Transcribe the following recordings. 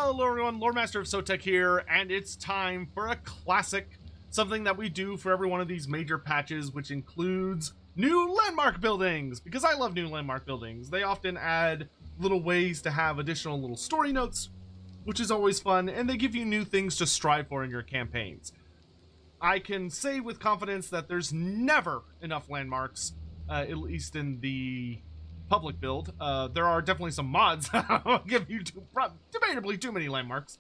Hello everyone, Lore Master of Sotek here, and it's time for a classic, something that we do for every one of these major patches, which includes new landmark buildings, because I love new landmark buildings. They often add little ways to have additional little story notes, which is always fun, and they give you new things to strive for in your campaigns. I can say with confidence that there's never enough landmarks, at least in the public build. There are definitely some mods I'll give you debatably too many landmarks,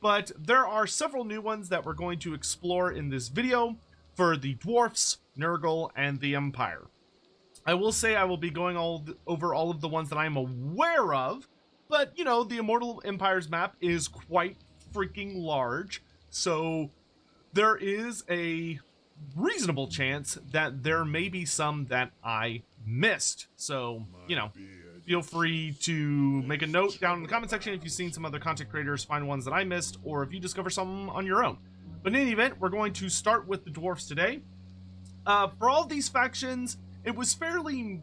but there are several new ones that we're going to explore in this video for the dwarfs, Nurgle, and the Empire. I will say I will be going over all of the ones that I'm aware of, but you know, the Immortal Empires map is quite freaking large, so there is a reasonable chance that there may be some that I missed. So, you know, feel free to make a note down in the comment section if you've seen some other content creators find ones that I missed, or if you discover some on your own. But in any event, we're going to start with the dwarfs today. For all of these factions, it was fairly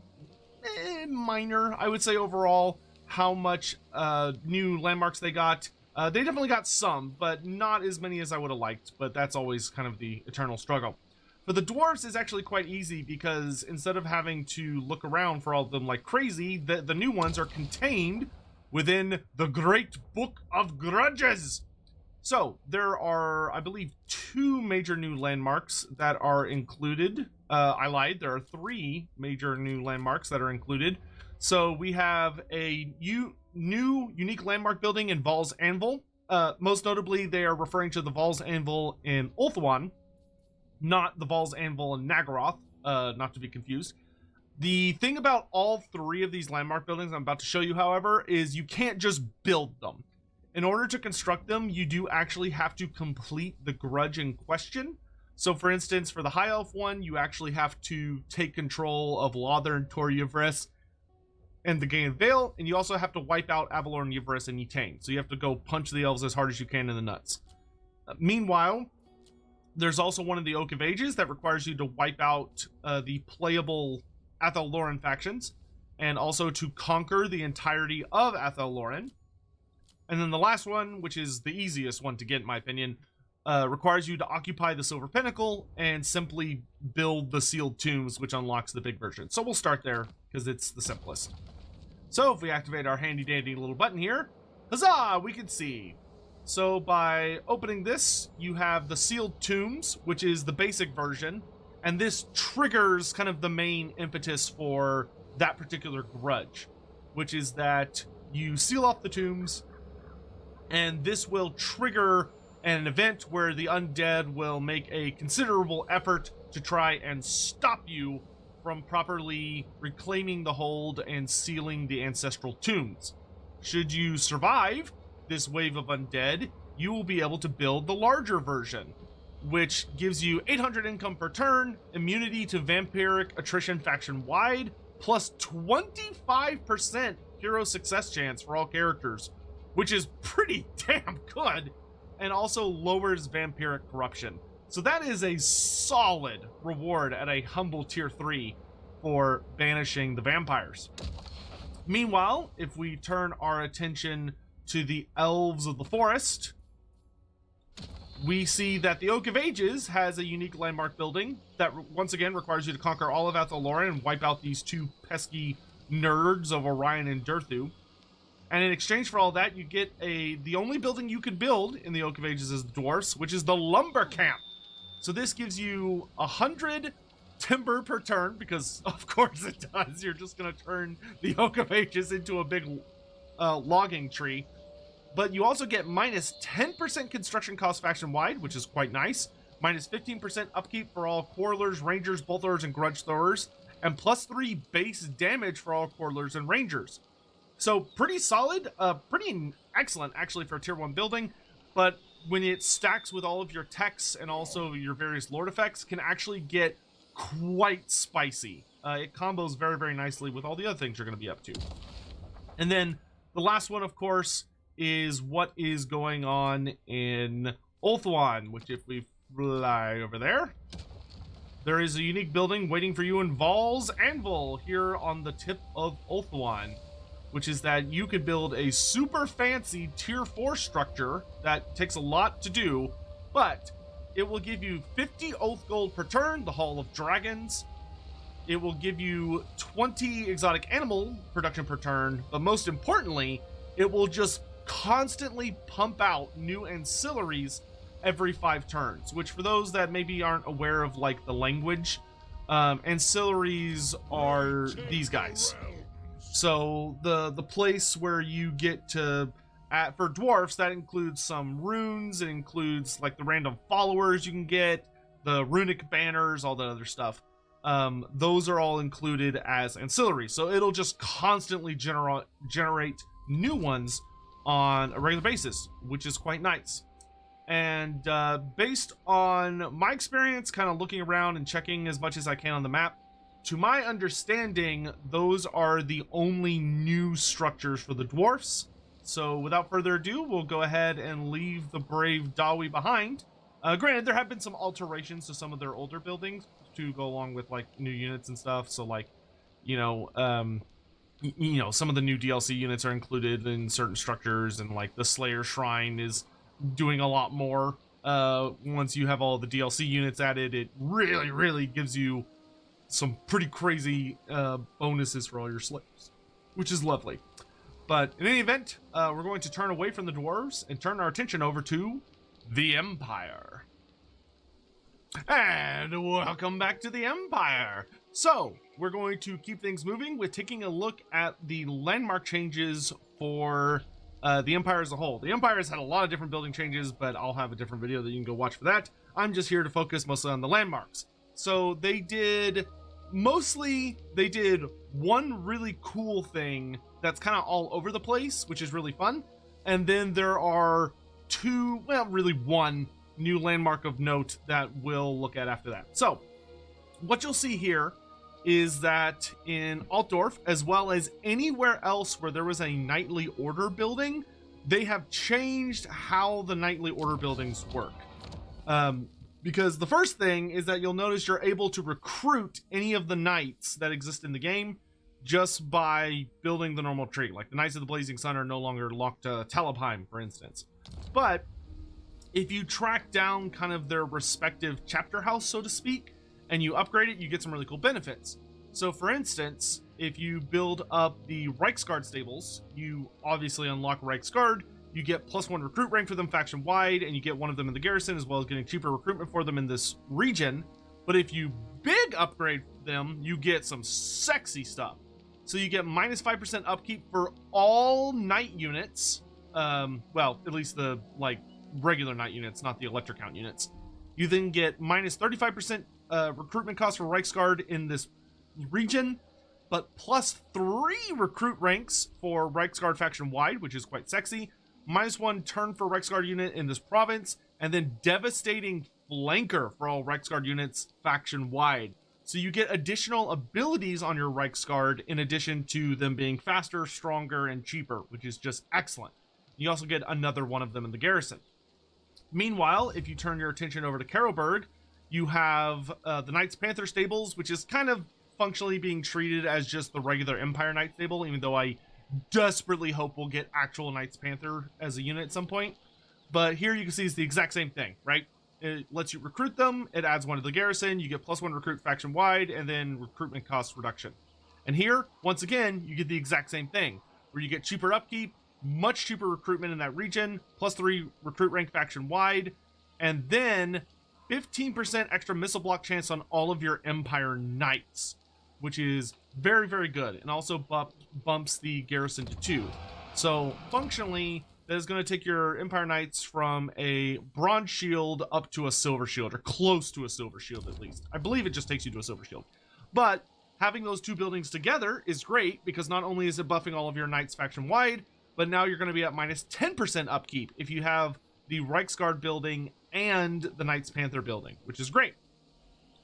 minor, I would say, overall, how much new landmarks they got. They definitely got some, but not as many as I would have liked, but that's always kind of the eternal struggle. For the dwarves, is actually quite easy because instead of having to look around for all of them like crazy, the new ones are contained within the Great Book of Grudges. So there are, I believe, 2 major new landmarks that are included. I lied, there are 3 major new landmarks that are included. So we have a new unique landmark building in Val's Anvil. Most notably, they are referring to the Val's Anvil in Ulthuan, not the Val's Anvil in Nagaroth, not to be confused. The thing about all 3 of these landmark buildings I'm about to show you, however, is you can't just build them. In order to construct them, you do actually have to complete the grudge in question. So for instance, for the High Elf one, you actually have to take control of Lother and Tor Yvris and the Gain Vale, and you also have to wipe out Avalor and Yvris and Etain. So you have to go punch the elves as hard as you can in the nuts. Meanwhile, there's also one of the Oak of Ages that requires you to wipe out the playable Athel Loren factions, and also to conquer the entirety of Athel Loren. And then the last one, which is the easiest one to get in my opinion, requires you to occupy the Silver Pinnacle and simply build the sealed tombs, which unlocks the big version. So we'll start there because it's the simplest. So if we activate our handy dandy little button here, huzzah, we can see. So by opening this, you have the sealed tombs, which is the basic version, and this triggers kind of the main impetus for that particular grudge, which is that you seal off the tombs, and this will trigger an event where the undead will make a considerable effort to try and stop you from properly reclaiming the hold and sealing the ancestral tombs. Should you survive this wave of undead, you will be able to build the larger version, which gives you 800 income per turn, immunity to vampiric attrition faction-wide, plus 25% hero success chance for all characters, which is pretty damn good, and also lowers vampiric corruption. So that is a solid reward at a humble tier 3 for banishing the vampires. Meanwhile, if we turn our attention to the elves of the forest, we see that the Oak of Ages has a unique landmark building that once again requires you to conquer all of Athel Loren and wipe out these 2 pesky nerds of Orion and Durthu. And in exchange for all that, you get the only building you can build in the Oak of Ages is the dwarfs, which is the lumber camp. So this gives you 100 timber per turn, because of course it does. You're just going to turn the Oak of Ages into a big logging tree. But you also get minus 10% construction cost faction-wide, which is quite nice. Minus 15% upkeep for all Quarrelers, Rangers, Bolters, and Grudge Throwers. And plus 3 base damage for all Quarrelers and Rangers. So pretty solid, pretty excellent actually for a tier 1 building. But when it stacks with all of your techs and also your various lord effects, can actually get quite spicy. It combos very, very nicely with all the other things you're going to be up to. And then the last one, of course, is what is going on in Ulthuan, which if we fly over there, there is a unique building waiting for you in Val's Anvil here on the tip of Ulthuan. which is that you could build a super fancy tier 4 structure that takes a lot to do, but it will give you 50 oath gold per turn, the Hall of Dragons. It will give you 20 exotic animal production per turn, but most importantly, it will just constantly pump out new ancillaries every 5 turns, which for those that maybe aren't aware of like the language, ancillaries are these guys. So the place where you get to, for dwarfs, that includes some runes, it includes like the random followers you can get, the runic banners, all that other stuff. Those are all included as ancillaries, so it'll just constantly generate new ones on a regular basis, which is quite nice. And based on my experience, kind of looking around and checking as much as I can on the map, to my understanding, those are the only new structures for the dwarfs. So without further ado, we'll go ahead and leave the brave Dawi behind. Granted, there have been some alterations to some of their older buildings to go along with like new units and stuff. So like, some of the new DLC units are included in certain structures, and like the Slayer Shrine is doing a lot more. Once you have all the DLC units added, it really gives you some pretty crazy bonuses for all your slaves, which is lovely. But in any event, we're going to turn away from the dwarves and turn our attention over to the Empire. And welcome back to the Empire. So we're going to keep things moving with taking a look at the landmark changes for the Empire as a whole. The Empire has had a lot of different building changes, but I'll have a different video that you can go watch for that. I'm just here to focus mostly on the landmarks. So they did one really cool thing that's kind of all over the place, which is really fun. And then there are one new landmark of note that we'll look at after that. So what you'll see here is that in Altdorf, as well as anywhere else where there was a knightly order building, they have changed how the knightly order buildings work. Because the first thing is that you'll notice you're able to recruit any of the knights that exist in the game just by building the normal tree. Like the Knights of the Blazing Sun are no longer locked to Talabheim, for instance. But if you track down kind of their respective chapter house, so to speak, and you upgrade it, you get some really cool benefits. So for instance, if you build up the Reiksguard stables, you obviously unlock Reiksguard, you get +1 recruit rank for them faction wide, and you get one of them in the garrison, as well as getting cheaper recruitment for them in this region. But if you big upgrade them, you get some sexy stuff. So you get -5% upkeep for all knight units. Well, at least the like regular knight units, not the electric count units. You then get -35% recruitment cost for Reiksguard in this region, but +3 recruit ranks for Reiksguard faction wide, which is quite sexy. -1 turn for Reiksguard unit in this province, and then devastating flanker for all Reiksguard units faction wide. So you get additional abilities on your Reiksguard in addition to them being faster, stronger, and cheaper, which is just excellent. You also get another one of them in the garrison. Meanwhile, if you turn your attention over to Karlberg, you have the Knights Panther stables, which is kind of functionally being treated as just the regular Empire Knight stable, even though I desperately hope we'll get actual Knights Panther as a unit at some point. But here you can see it's the exact same thing, right? It lets you recruit them, it adds 1 to the garrison, you get +1 recruit faction wide, and then recruitment cost reduction. And here, once again, you get the exact same thing, where you get cheaper upkeep, much cheaper recruitment in that region, +3 recruit rank faction wide, and then 15% extra missile block chance on all of your Empire Knights, which is very good, and also bumps the garrison to 2. So functionally, that is going to take your Empire Knights from a bronze shield up to a silver shield, or close to a silver shield at least. I believe it just takes you to a silver shield. But having those two buildings together is great, because not only is it buffing all of your Knights faction wide, but now you're going to be at -10% upkeep if you have the Reiksguard building and the Knights Panther building, which is great.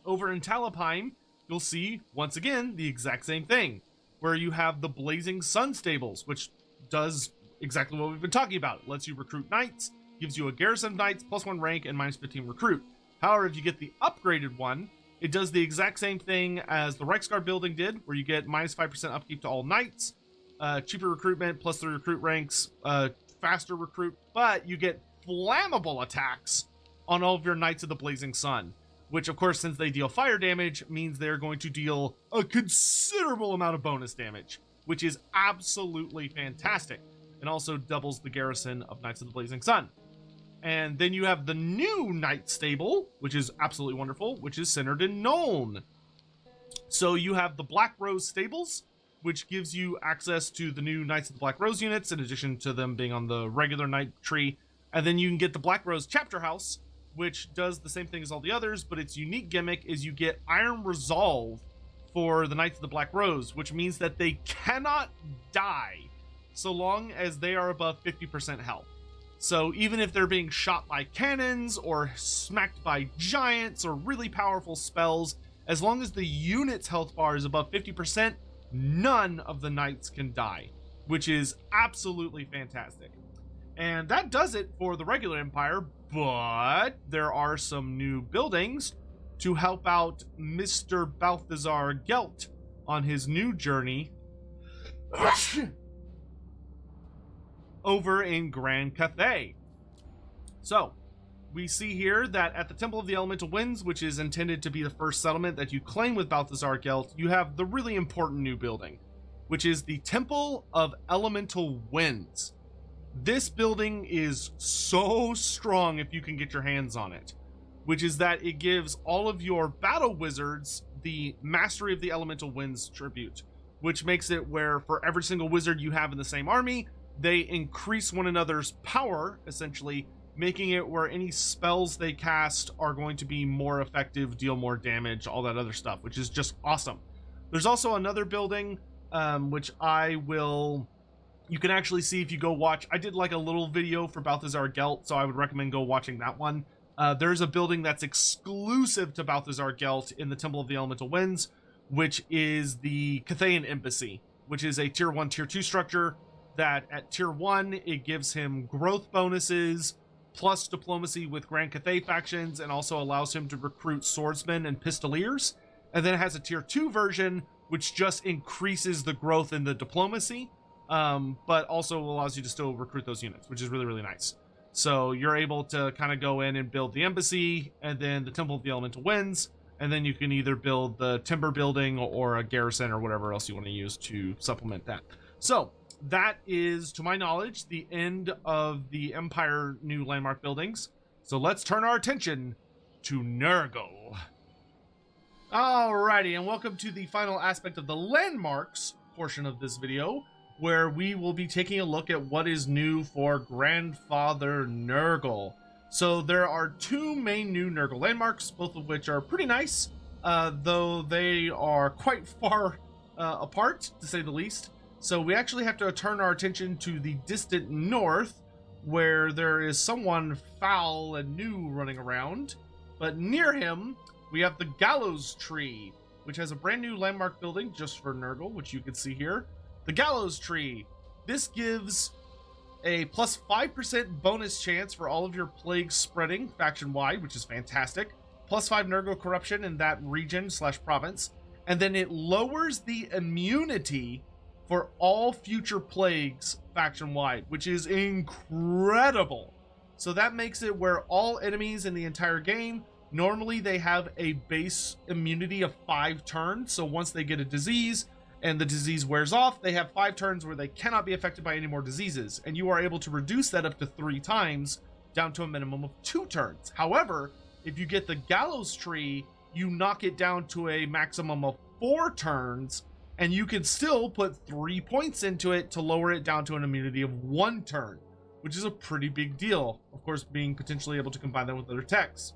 Over in Talabheim, you'll see, once again, the exact same thing, where you have the Blazing Sun stables, which does exactly what we've been talking about. It lets you recruit knights, gives you a garrison of knights, +1 rank, and -15 recruit. However, if you get the upgraded one, it does the exact same thing as the Reiksguard building did, where you get -5% upkeep to all knights, cheaper recruitment, plus the recruit ranks, faster recruit, but you get flammable attacks on all of your Knights of the Blazing Sun, which of course, since they deal fire damage, means they're going to deal a considerable amount of bonus damage, which is absolutely fantastic, and also doubles the garrison of Knights of the Blazing Sun. And then you have the new Knight stable, which is absolutely wonderful, which is centered in Nuln. So you have the Black Rose stables, which gives you access to the new Knights of the Black Rose units, in addition to them being on the regular Knight tree. And then you can get the Black Rose chapter house, which does the same thing as all the others, but its unique gimmick is you get Iron Resolve for the Knights of the Black Rose, which means that they cannot die so long as they are above 50% health. So even if they're being shot by cannons or smacked by giants or really powerful spells, as long as the unit's health bar is above 50%, none of the knights can die, which is absolutely fantastic. And that does it for the regular Empire, but there are some new buildings to help out Mr. Balthazar Gelt on his new journey over in Grand Cathay. So, we see here that at the Temple of the Elemental Winds, which is intended to be the first settlement that you claim with Balthazar Gelt, you have the really important new building, which is the Temple of Elemental Winds. This building is so strong if you can get your hands on it, which is that it gives all of your battle wizards the Mastery of the Elemental Winds tribute, which makes it where for every single wizard you have in the same army, they increase one another's power, essentially, making it where any spells they cast are going to be more effective, deal more damage, all that other stuff, which is just awesome. There's also another building, which you can actually see if you go watch. I did like a little video for Balthazar Gelt, so I would recommend go watching that one. There's a building that's exclusive to Balthazar Gelt in the Temple of the Elemental Winds, which is the Cathayan Embassy, which is a tier 1, tier 2 structure that at tier 1, it gives him growth bonuses, plus diplomacy with Grand Cathay factions, and also allows him to recruit swordsmen and pistoliers. And then it has a tier 2 version, which just increases the growth in the diplomacy, but also allows you to still recruit those units, which is really, really nice. So you're able to kind of go in and build the embassy, and then the Temple of the Elemental Winds, and then you can either build the timber building or a garrison or whatever else you want to use to supplement that. So that is, to my knowledge, the end of the Empire new landmark buildings. So let's turn our attention to Nurgle. Alrighty, and welcome to the final aspect of the landmarks portion of this video, where we will be taking a look at what is new for Grandfather Nurgle. So there are two main new Nurgle landmarks, both of which are pretty nice, though they are quite far apart, to say the least. So we actually have to turn our attention to the distant north, where there is someone foul and new running around. But near him, we have the Gallows Tree, which has a brand new landmark building just for Nurgle, which you can see here. The Gallows Tree. This gives a plus 5% bonus chance for all of your plagues spreading faction-wide, which is fantastic. Plus 5 Nurgle corruption in that region/province. And then it lowers the immunity for all future plagues faction-wide, which is incredible. So that makes it where all enemies in the entire game, normally they have a base immunity of 5 turns. So once they get a disease and the disease wears off, they have 5 turns where they cannot be affected by any more diseases. And you are able to reduce that up to 3 times, down to a minimum of 2 turns. However, if you get the Gallows Tree, you knock it down to a maximum of 4 turns, and you can still put 3 points into it to lower it down to an immunity of 1 turn, which is a pretty big deal. Of course, being potentially able to combine that with other techs.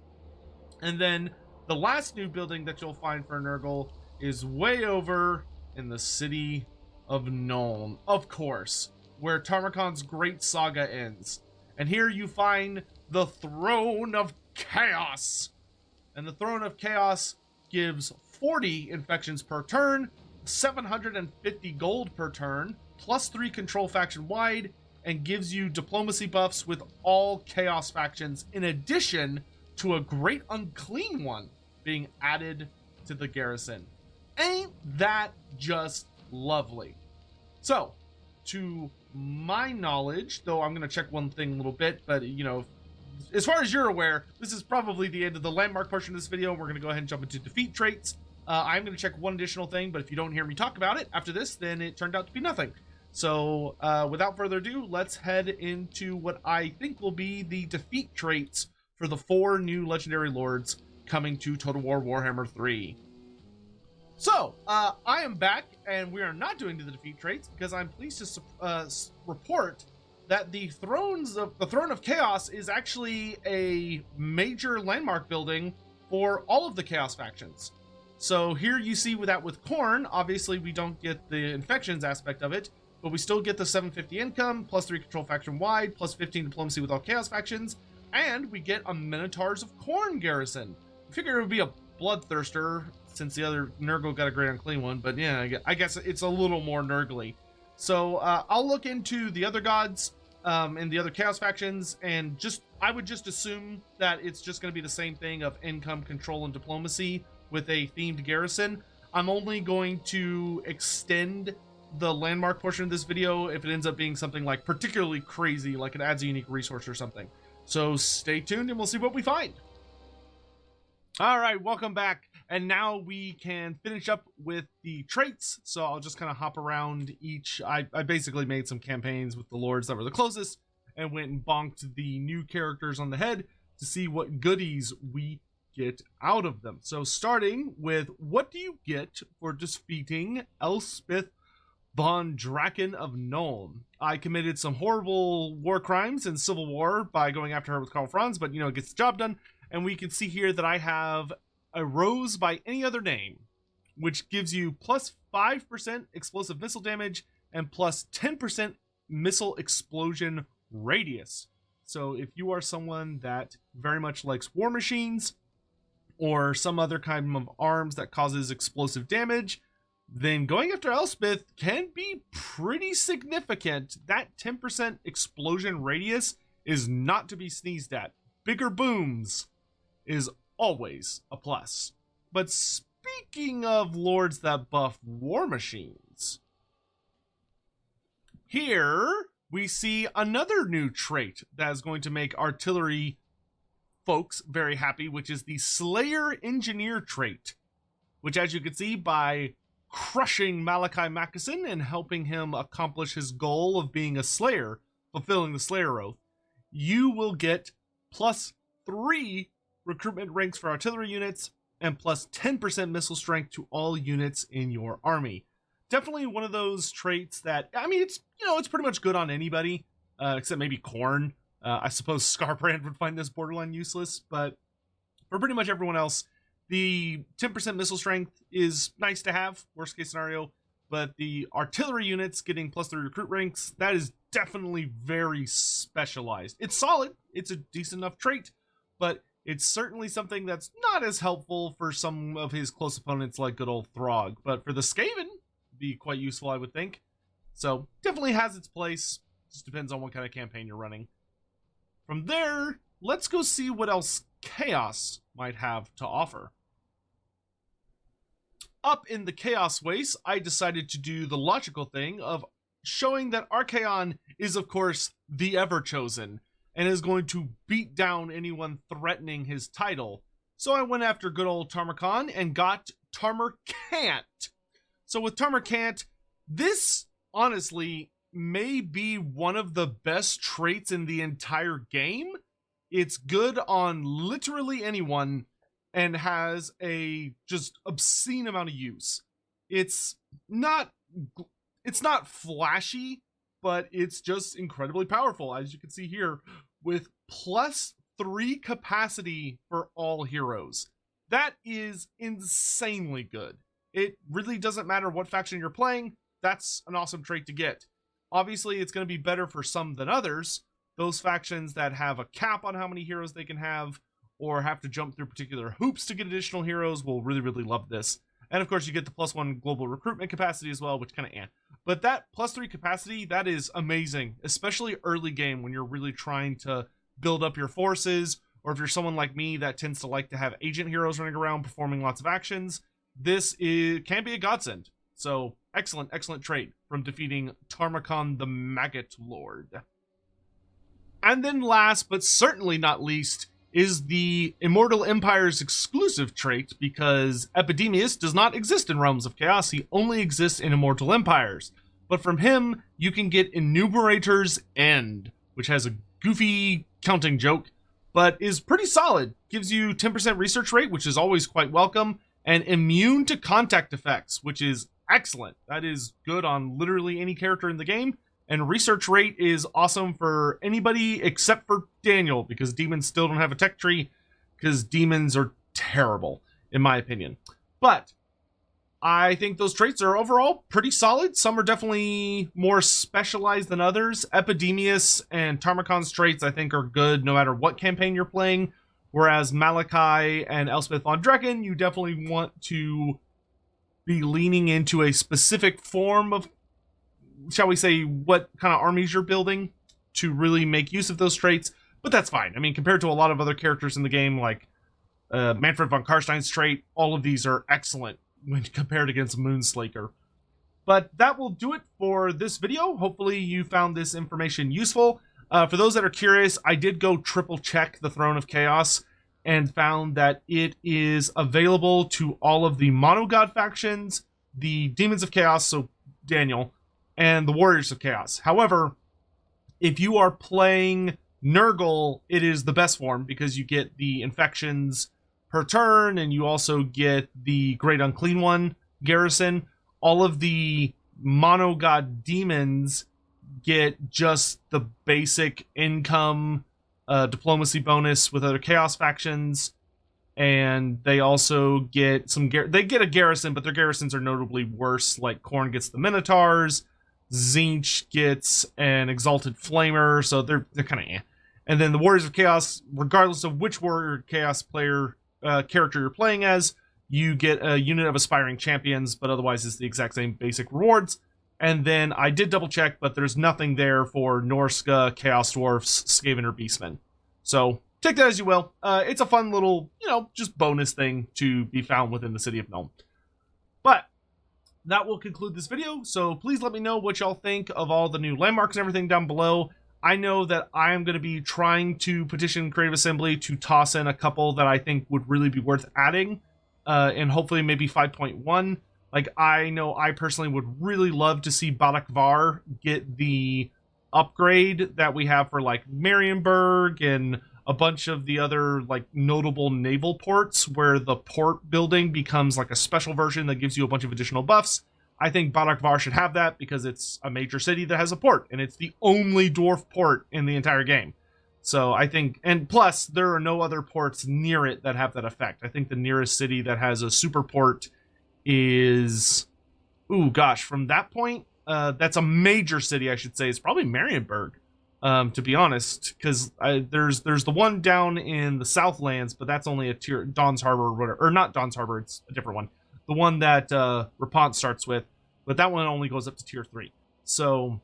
And then the last new building that you'll find for Nurgle is way over in the city of Nuln, of course, where Tarmacon's great saga ends. And here you find the Throne of Chaos. And the Throne of Chaos gives 40 infections per turn, 750 gold per turn, plus 3 control faction wide, and gives you diplomacy buffs with all chaos factions, in addition to a great unclean one being added to the garrison. Ain't that just lovely? So to my knowledge, though I'm going to check one thing a little bit, but, you know, as far as you're aware, this is probably the end of the landmark portion of this video. We're going to go ahead and jump into defeat traits. I'm going to check one additional thing, but if you don't hear me talk about it after this, then it turned out to be nothing. So without further ado, let's head into what I think will be the defeat traits for the 4 new legendary lords coming to Total War Warhammer 3. So I am back, and we are not doing the defeat traits because I'm pleased to report that the Throne of Chaos is actually a major landmark building for all of the Chaos factions. So here you see that with Khorne, obviously we don't get the infections aspect of it, but we still get the 750 income, plus 3 control faction wide, plus 15 diplomacy with all Chaos factions, and we get a Minotaurs of Khorne garrison. I figured it would be a bloodthirster since the other Nurgle got a great unclean one, but yeah, I guess it's a little more Nurgly. So I'll look into the other gods and the other Chaos factions, and I would just assume that it's just going to be the same thing of income, control, and diplomacy with a themed garrison. I'm only going to extend the landmark portion of this video if it ends up being something like particularly crazy, like it adds a unique resource or something. So stay tuned and we'll see what we find. All right, welcome back. And now we can finish up with the traits. So I'll just kind of hop around each. I basically made some campaigns with the lords that were the closest and went and bonked the new characters on the head to see what goodies we get out of them. So starting with, what do you get for defeating Elspeth von Draken of Nuln? I committed some horrible war crimes in Civil War by going after her with Karl Franz, but, you know, it gets the job done. And we can see here that I have a rose by any other name, which gives you plus 5% explosive missile damage and plus 10% missile explosion radius. So if you are someone that very much likes war machines or some other kind of arms that causes explosive damage, then going after Elspeth can be pretty significant. That 10% explosion radius is not to be sneezed at. Bigger booms is always a plus. But speaking of lords that buff war machines, here we see another new trait that is going to make artillery folks very happy, which is the Slayer Engineer trait, which, as you can see, by crushing Malachi Mackeson and helping him accomplish his goal of being a Slayer, fulfilling the Slayer Oath, you will get plus 3 recruitment ranks for artillery units and plus 10% missile strength to all units in your army. Definitely one of those traits that, I mean, it's, you know, it's pretty much good on anybody, except maybe Khorne. I suppose Scarbrand would find this borderline useless, but for pretty much everyone else, the 10% missile strength is nice to have, worst case scenario, but the artillery units getting plus 3 recruit ranks, that is definitely very specialized. It's solid, it's a decent enough trait, but it's certainly something that's not as helpful for some of his close opponents like good old Throg, but for the Skaven, be quite useful, I would think. So definitely has its place, just depends on what kind of campaign you're running. From there, let's go see what else Chaos might have to offer. Up in the Chaos Waste, I decided to do the logical thing of showing that Archaon is, of course, the Ever-Chosen, and is going to beat down anyone threatening his title. So I went after good old Tarmakhan and got Tarmarkant. So with Tarmarkant, this, honestly, may be one of the best traits in the entire game. It's good on literally anyone and has a just obscene amount of use. It's not flashy, but it's just incredibly powerful, as you can see here, with plus 3 capacity for all heroes. That is insanely good. It really doesn't matter what faction you're playing, that's an awesome trait to get. Obviously, it's going to be better for some than others. Those factions that have a cap on how many heroes they can have, or have to jump through particular hoops to get additional heroes, will really, really love this. And of course, you get the plus 1 global recruitment capacity as well, which kind of But that plus 3 capacity, that is amazing, especially early game when you're really trying to build up your forces, or if you're someone like me that tends to like to have agent heroes running around performing lots of actions. This can be a godsend. So excellent, excellent trait from defeating Tarmakon the Maggot Lord. And then last, but certainly not least, is the Immortal Empire's exclusive trait, because Epidemius does not exist in Realms of Chaos, he only exists in Immortal Empires. But from him, you can get Enumerator's End, which has a goofy counting joke, but is pretty solid. Gives you 10% research rate, which is always quite welcome, and immune to contact effects, which is excellent. That is good on literally any character in the game. And research rate is awesome for anybody except for Daniel, because demons still don't have a tech tree, because demons are terrible, in my opinion. But I think those traits are overall pretty solid. Some are definitely more specialized than others. Epidemius and Tarmakon's traits, I think, are good no matter what campaign you're playing. Whereas Malachi and Elspeth von Drecken, you definitely want to be leaning into a specific form of, shall we say, what kind of armies you're building to really make use of those traits. But that's fine. I mean, compared to a lot of other characters in the game, like Manfred von Karstein's trait, all of these are excellent when compared against Moonslaker. But that will do it for this video. Hopefully you found this information useful. For those that are curious, I did go triple check the Throne of Chaos and found that it is available to all of the Monogod factions, the Demons of Chaos, so Daniel, and the Warriors of Chaos. However, if you are playing Nurgle, it is the best form because you get the infections per turn, and you also get the Great Unclean One garrison. All of the Monogod demons get just the basic income diplomacy bonus with other Chaos factions, and they also get some they get a garrison, but their garrisons are notably worse. Like Khorne gets the Minotaurs, Tzeentch gets an Exalted Flamer, so they're kind of eh. And then the Warriors of Chaos, regardless of which Warrior Chaos player character you're playing as, you get a unit of Aspiring Champions, but otherwise it's the exact same basic rewards. And then I did double check, but there's nothing there for Norska, Chaos Dwarfs, Skaven, or Beastmen. So take that as you will. It's a fun little, just bonus thing to be found within the city of Nuln. But that will conclude this video, so please let me know what y'all think of all the new landmarks and everything down below. I know that I am going to be trying to petition Creative Assembly to toss in a couple that I think would really be worth adding, and hopefully maybe 5.1. Like, I know I personally would really love to see Badak Var get the upgrade that we have for, like, Marienburg and a bunch of the other, like, notable naval ports, where the port building becomes, like, a special version that gives you a bunch of additional buffs. I think Badak Var should have that because it's a major city that has a port, and it's the only dwarf port in the entire game. So I think, and plus, there are no other ports near it that have that effect. I think the nearest city that has a super port is, ooh, gosh, from that point, that's a major city, I should say, is probably Marienburg, to be honest, because there's the one down in the Southlands, but that's only a tier, Dawn's Harbor, or whatever, or not Dawn's Harbor, it's a different one. The one that Rapant starts with, but that one only goes up to tier 3. So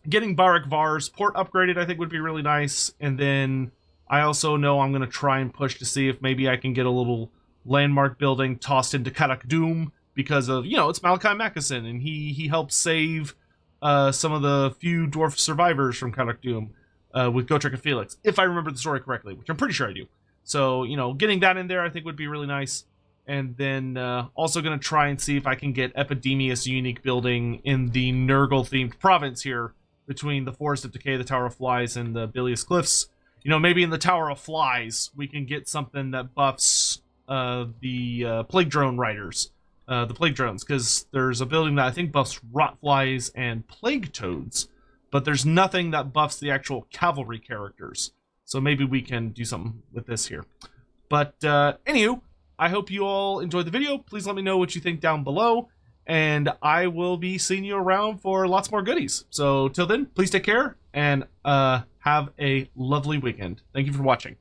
getting Barak Var's port upgraded, I think, would be really nice. And then I also know I'm going to try and push to see if maybe I can get a little landmark building tossed into Karak Doom, because of, it's Malachi Mackison, and he helped save some of the few dwarf survivors from Karak Doom with Gotrek and Felix, if I remember the story correctly, which I'm pretty sure I do. So, getting that in there I think would be really nice. And then also going to try and see if I can get Epidemius unique building in the Nurgle-themed province here, between the Forest of Decay, the Tower of Flies, and the Bilious Cliffs. Maybe in the Tower of Flies, we can get something that buffs the Plague Drone Riders, the Plague Drones, because there's a building that I think buffs Rot Flies and Plague Toads, but there's nothing that buffs the actual cavalry characters. So maybe we can do something with this here. But anywho, I hope you all enjoyed the video. Please let me know what you think down below, and I will be seeing you around for lots more goodies. So till then, please take care, and have a lovely weekend. Thank you for watching.